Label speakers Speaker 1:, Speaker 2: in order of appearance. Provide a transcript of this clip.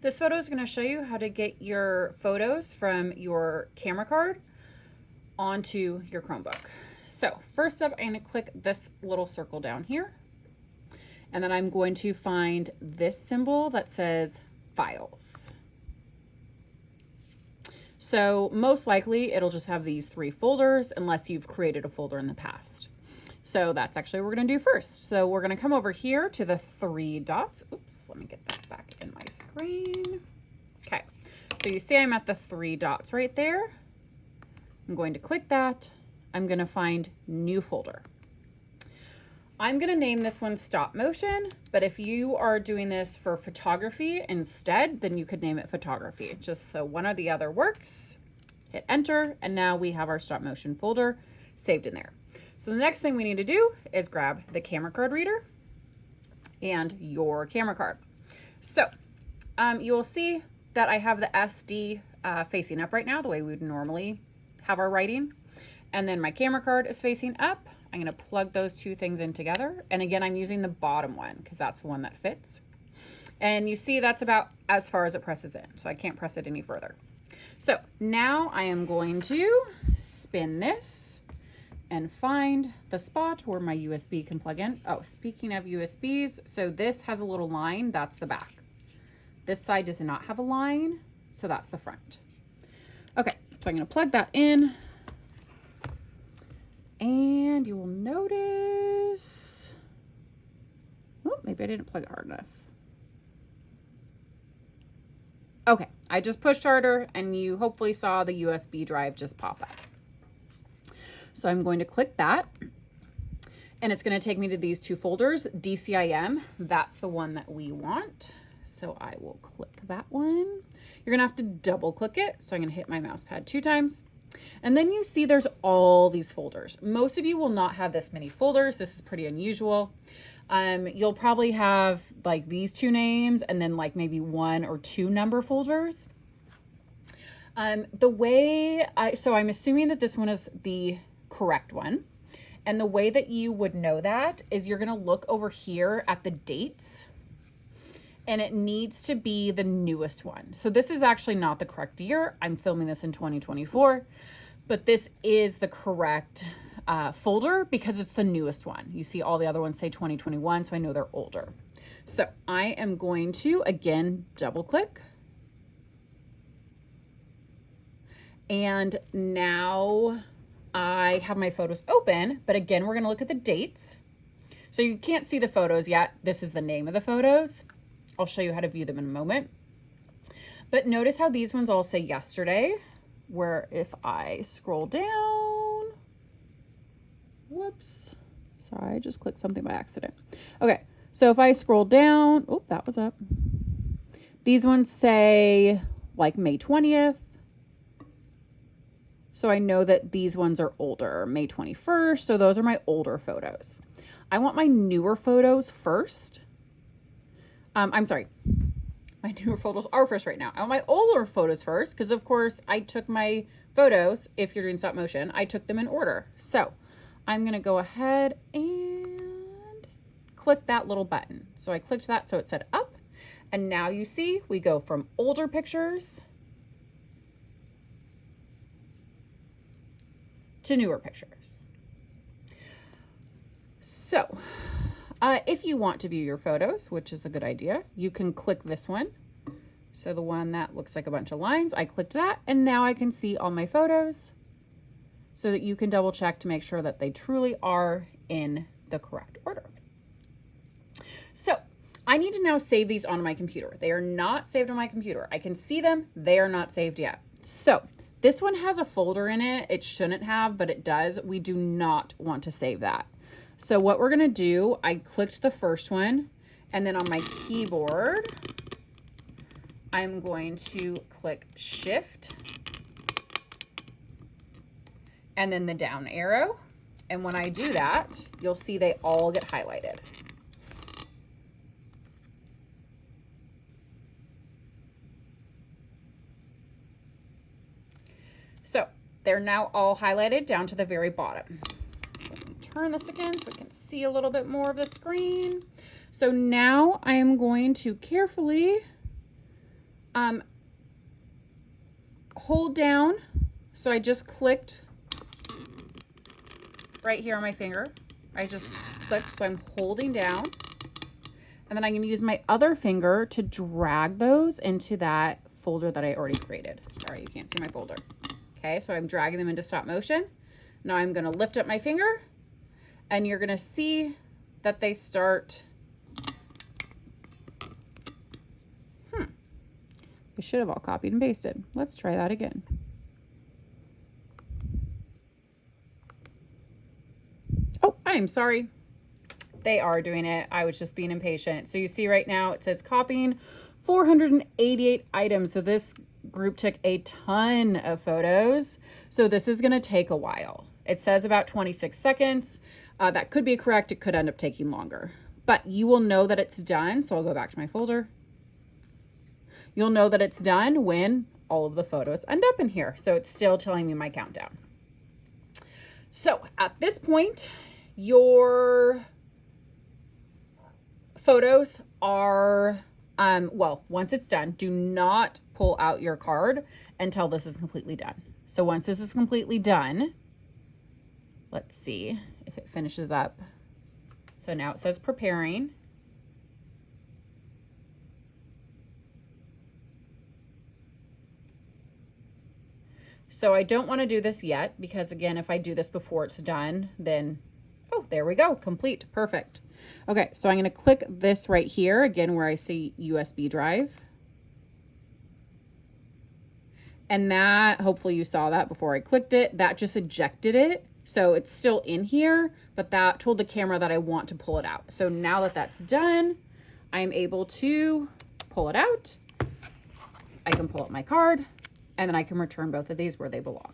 Speaker 1: This photo is going to show you how to get your photos from your camera card onto your Chromebook. So first up, I'm going to click this little circle down here, and then I'm going to find this symbol that says Files. So most likely it'll just have these 3 folders unless you've created a folder in the past. So that's actually what we're going to do first. So we're going to come over here to the 3 dots. Oops, let me get that back in my screen. Okay, so you see I'm at the 3 dots right there. I'm going to click that. I'm going to find new folder. I'm going to name this one Stop Motion, but if you are doing this for photography instead, then you could name it Photography. Just so one or the other works. Hit enter, and now we have our Stop Motion folder saved in there. So the next thing we need to do is grab the camera card reader and your camera card. So you will see that I have the SD facing up right now, the way we would normally have our writing. And then my camera card is facing up. I'm going to plug those 2 things in together. And again, I'm using the bottom one because that's the one that fits. And you see that's about as far as it presses in. So I can't press it any further. So now I am going to spin this and find the spot where my USB can plug in. Oh, speaking of USBs, so this has a little line, that's the back. This side does not have a line, so that's the front. Okay, so I'm gonna plug that in, and you will notice, oh, maybe I didn't plug it hard enough. Okay, I just pushed harder, and you hopefully saw the USB drive just pop up. So I'm going to click that, and it's going to take me to these 2 folders. DCIM, that's the one that we want. So I will click that one. You're going to have to double click it. So I'm going to hit my mouse pad 2 times. And then you see there's all these folders. Most of you will not have this many folders. This is pretty unusual. You'll probably have like these 2 names and then like maybe 1 or 2 number folders. So I'm assuming that this one is the correct one. And the way that you would know that is you're going to look over here at the dates, and it needs to be the newest one. So this is actually not the correct year. I'm filming this in 2024, but this is the correct folder because it's the newest one. You see all the other ones say 2021, so I know they're older. So I am going to, again, double click. And now I have my photos open, but again, we're going to look at the dates. So you can't see the photos yet. This is the name of the photos. I'll show you how to view them in a moment. But notice how these ones all say yesterday, where if I scroll down, whoops, sorry, I just clicked something by accident. Okay, so if I scroll down, oh, that was up. These ones say like May 20th. So I know that these ones are older, May 21st. So those are my older photos. I want my newer photos first. I'm sorry, my newer photos are first right now. I want my older photos first because of course I took my photos, if you're doing stop motion, I took them in order. So I'm gonna go ahead and click that little button. So I clicked that so it said up, and now you see we go from older pictures to newer pictures. So if you want to view your photos, which is a good idea, you can click this one. So the one that looks like a bunch of lines, I clicked that, and now I can see all my photos so that you can double check to make sure that they truly are in the correct order. So I need to now save these on my computer. They are not saved on my computer. I can see them, they are not saved yet. So this one has a folder in it. It shouldn't have, but it does. We do not want to save that. So what we're gonna do, I clicked the first one, and then on my keyboard, I'm going to click Shift, and then the down arrow. And when I do that, you'll see they all get highlighted. So they're now all highlighted down to the very bottom. So let me turn this again so we can see a little bit more of the screen. So now I am going to carefully Hold down. So I just clicked right here on my finger. I just clicked, so I'm holding down. And then I'm going to use my other finger to drag those into that folder that I already created. Sorry, you can't see my folder. Okay, so I'm dragging them into stop motion. Now I'm going to lift up my finger, and you're going to see that they start. We should have all copied and pasted. Let's try that again. Oh, I'm sorry. They are doing it. I was just being impatient. So you see right now it says copying 488 items. So this group took a ton of photos. So this is going to take a while. It says about 26 seconds. That could be correct. It could end up taking longer, but you will know that it's done. So I'll go back to my folder. You'll know that it's done when all of the photos end up in here. So it's still telling me my countdown. So at this point, your photos are, well, once it's done, do not pull out your card until this is completely done. So once this is completely done, let's see if it finishes up. So now it says preparing. So I don't want to do this yet because, again, if I do this before it's done, then, oh, there we go, complete, perfect. Okay, so I'm going to click this right here, again, where I see USB drive. And that, hopefully you saw that before I clicked it, that just ejected it. So it's still in here, but that told the camera that I want to pull it out. So now that that's done, I'm able to pull it out. I can pull up my card, and then I can return both of these where they belong.